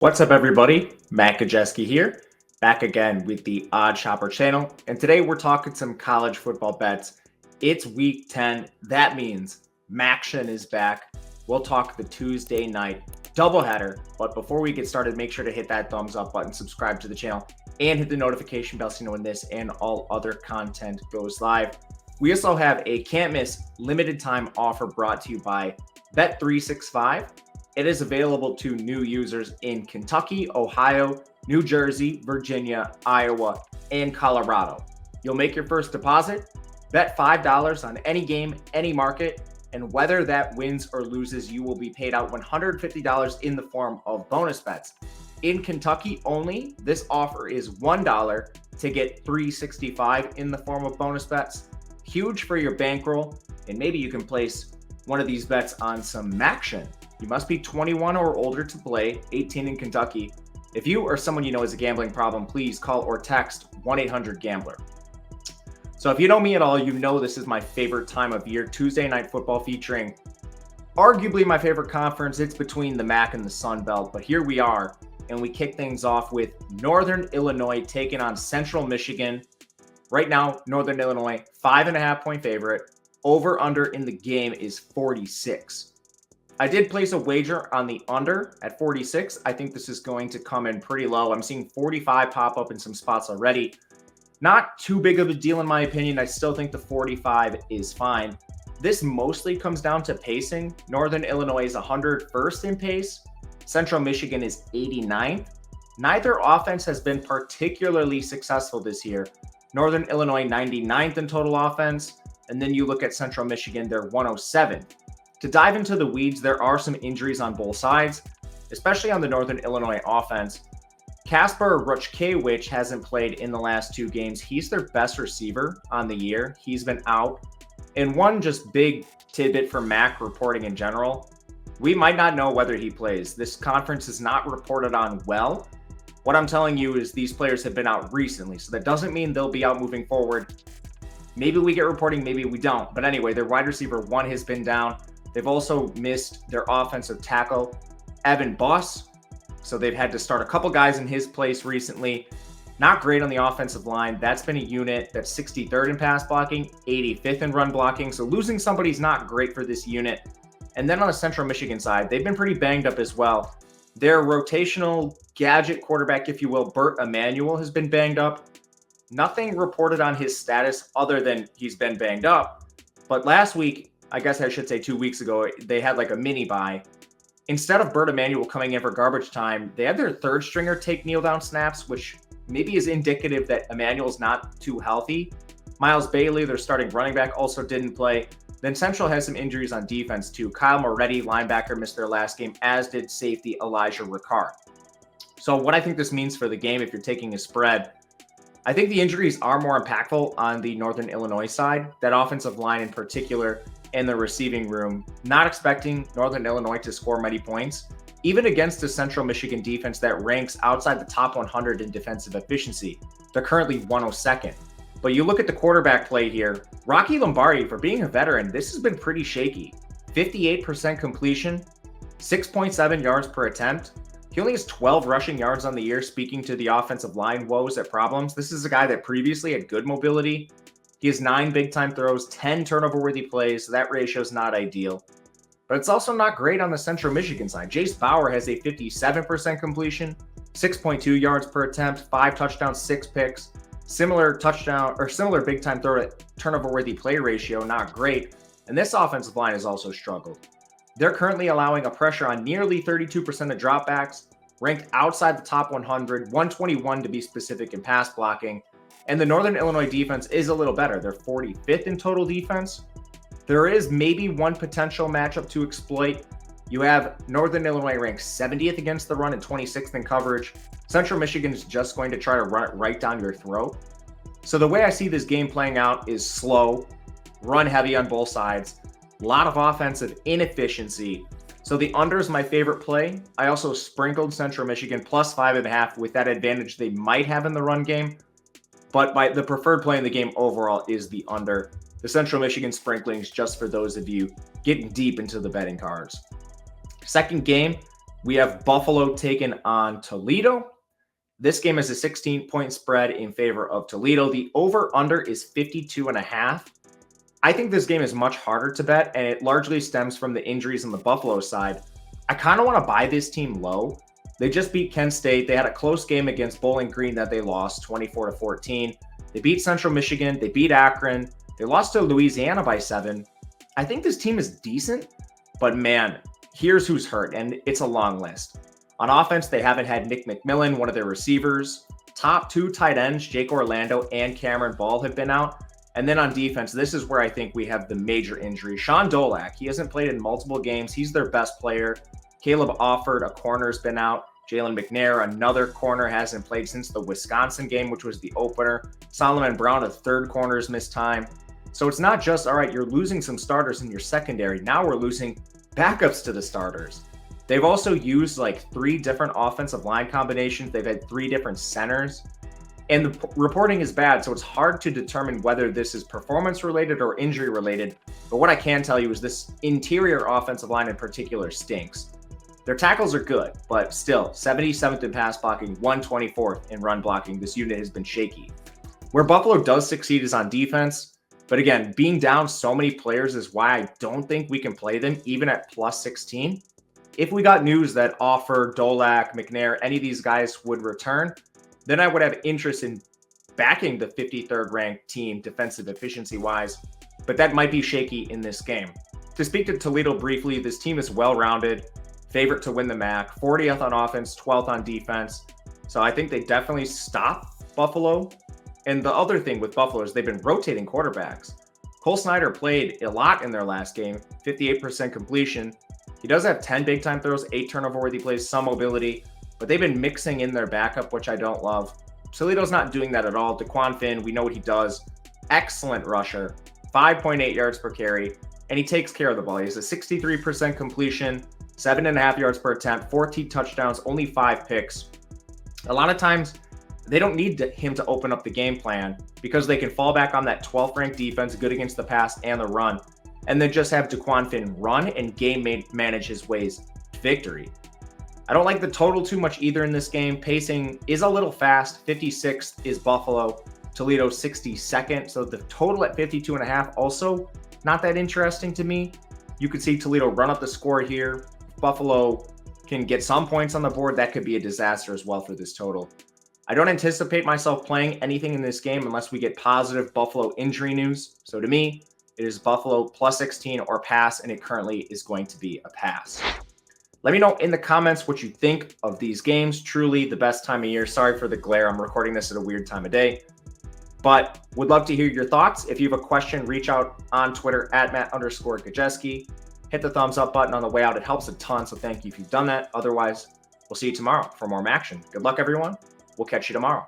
What's up, everybody? Matt Gajewski here, back again with the Odd Shopper channel. And today we're talking some college football bets. It's week 10. That means Maction is back. We'll talk the Tuesday night doubleheader. But before we get started, make sure to hit that thumbs up button, subscribe to the channel, and hit the notification bell so you know when this and all other content goes live. We also have a can't miss limited time offer brought to you by Bet365. It is available to new users in Kentucky, Ohio, New Jersey, Virginia, Iowa, and Colorado. You'll make your first deposit, bet $5 on any game, any market, and whether that wins or loses, you will be paid out $150 in the form of bonus bets. In Kentucky only, this offer is $1 to get $365 in the form of bonus bets. Huge for your bankroll, and maybe you can place one of these bets on some Maction. You must be 21 or older to play, 18 in Kentucky. If you or someone you know has a gambling problem, please call or text 1-800-GAMBLER. So if you know me at all, you know this is my favorite time of year, Tuesday night football featuring arguably my favorite conference. It's between the MAC and the Sun Belt, but here we are, and we kick things off with Northern Illinois taking on Central Michigan. Right now, Northern Illinois, 5.5-point favorite. Over-under in the game is 46. I did place a wager on the under at 46. I think this is going to come in pretty low. I'm seeing 45 pop up in some spots already. Not too big of a deal in my opinion. I still think the 45 is fine. This mostly comes down to pacing. Northern Illinois is 101st in pace. Central Michigan is 89th. Neither offense has been particularly successful this year. Northern Illinois 99th in total offense. And then you look at Central Michigan, they're 107. To dive into the weeds, there are some injuries on both sides, especially on the Northern Illinois offense. Kasper Ruchkiewicz hasn't played in the last two games. He's their best receiver on the year. He's been out. And one just big tidbit for MAC reporting in general, we might not know whether he plays. This conference is not reported on well. What I'm telling you is these players have been out recently, so that doesn't mean they'll be out moving forward. Maybe we get reporting, maybe we don't. But anyway, their wide receiver one has been down. They've also missed their offensive tackle, Evan Buss. So they've had to start a couple guys in his place recently. Not great on the offensive line. That's been a unit that's 63rd in pass blocking, 85th in run blocking. So losing somebody's not great for this unit. And then on the Central Michigan side, they've been pretty banged up as well. Their rotational gadget quarterback, if you will, Bert Emanuel, has been banged up. Nothing reported on his status other than he's been banged up. But last week, I guess I should say 2 weeks ago, they had like a mini bye. Instead of Bert Emanuel coming in for garbage time, they had their third stringer take kneel down snaps, which maybe is indicative that Emanuel's not too healthy. Miles Bailey, their starting running back, also didn't play. Then Central has some injuries on defense too. Kyle Moretti, linebacker, missed their last game, as did safety Elijah Ricard. So what I think this means for the game, if you're taking a spread, I think the injuries are more impactful on the Northern Illinois side. That offensive line in particular, in the receiving room, not expecting Northern Illinois to score many points, even against a Central Michigan defense that ranks outside the top 100 in defensive efficiency. They're currently 102nd. But you look at the quarterback play here, Rocky Lombardi, for being a veteran, this has been pretty shaky. 58% completion, 6.7 yards per attempt. He only has 12 rushing yards on the year, speaking to the offensive line woes at problems. This is a guy that previously had good mobility. He has 9 big-time throws, 10 turnover-worthy plays, so that ratio is not ideal. But it's also not great on the Central Michigan side. Jace Bauer has a 57% completion, 6.2 yards per attempt, 5 touchdowns, 6 picks. Similar big-time throw to turnover-worthy play ratio, not great. And this offensive line has also struggled. They're currently allowing a pressure on nearly 32% of dropbacks, ranked outside the top 100, 121 to be specific in pass blocking. And the Northern Illinois defense is a little better. They're 45th in total defense. There is maybe one potential matchup to exploit. You have Northern Illinois ranked 70th against the run and 26th in coverage. Central Michigan is just going to try to run it right down your throat. So the way I see this game playing out is slow, run heavy on both sides, a lot of offensive inefficiency. So the under is my favorite play. I also sprinkled Central Michigan plus 5.5 with that advantage they might have in the run game. But the preferred play in the game overall is the under. The Central Michigan sprinklings just for those of you getting deep into the betting cards. Second game, We have Buffalo taking on Toledo. This game is a 16-point spread in favor of Toledo. The over-under is 52.5. I think this game is much harder to bet, and it largely stems from the injuries on the Buffalo side. I kind of want to buy this team low. They just beat Kent State. They had a close game against Bowling Green that they lost 24-14. They beat Central Michigan. They beat Akron. They lost to Louisiana by 7. I think this team is decent, but man, here's who's hurt, and it's a long list. On offense, they haven't had Nick McMillan, one of their receivers. Top 2 tight ends, Jake Orlando and Cameron Ball, have been out. And then on defense, this is where I think we have the major injury. Sean Dolak, he hasn't played in multiple games. He's their best player. Caleb Offord, a corner's been out. Jalen McNair, another corner, hasn't played since the Wisconsin game, which was the opener. Solomon Brown, a third corner's missed time. So it's not just, all right, you're losing some starters in your secondary. Now we're losing backups to the starters. They've also used like 3 different offensive line combinations. They've had 3 different centers. And the reporting is bad, so it's hard to determine whether this is performance-related or injury-related. But what I can tell you is this interior offensive line in particular stinks. Their tackles are good, but still, 77th in pass blocking, 124th in run blocking. This unit has been shaky. Where Buffalo does succeed is on defense. But again, being down so many players is why I don't think we can play them, even at plus 16. If we got news that Offord, Dolak, McNair, any of these guys would return, then I would have interest in backing the 53rd ranked team defensive efficiency-wise, but that might be shaky in this game. To speak to Toledo briefly, this team is well-rounded, favorite to win the MAC, 40th on offense, 12th on defense. So I think they definitely stop Buffalo. And the other thing with Buffalo is they've been rotating quarterbacks. Cole Snyder played a lot in their last game, 58% completion. He does have 10 big-time throws, 8 turnover-worthy plays, some mobility, but they've been mixing in their backup, which I don't love. Toledo's not doing that at all. DeQuan Finn, we know what he does. Excellent rusher, 5.8 yards per carry, and he takes care of the ball. He has a 63% completion, 7.5 yards per attempt, 14 touchdowns, only 5 picks. A lot of times, they don't need him to open up the game plan because they can fall back on that 12th ranked defense, good against the pass and the run, and then just have DeQuan Finn run and game manage his ways to victory. I don't like the total too much either in this game. Pacing is a little fast. 56th is Buffalo, Toledo 62nd. So the total at 52.5 also not that interesting to me. You could see Toledo run up the score here. If Buffalo can get some points on the board, that could be a disaster as well for this total. I don't anticipate myself playing anything in this game unless we get positive Buffalo injury news. So to me, it is Buffalo plus 16 or pass, and it currently is going to be a pass. Let me know in the comments what you think of these games. Truly the best time of year. Sorry for the glare. I'm recording this at a weird time of day. But would love to hear your thoughts. If you have a question, reach out on Twitter at Matt_Gajewski. Hit the thumbs up button on the way out. It helps a ton, so thank you if you've done that. Otherwise, we'll see you tomorrow for more action. Good luck, everyone. We'll catch you tomorrow.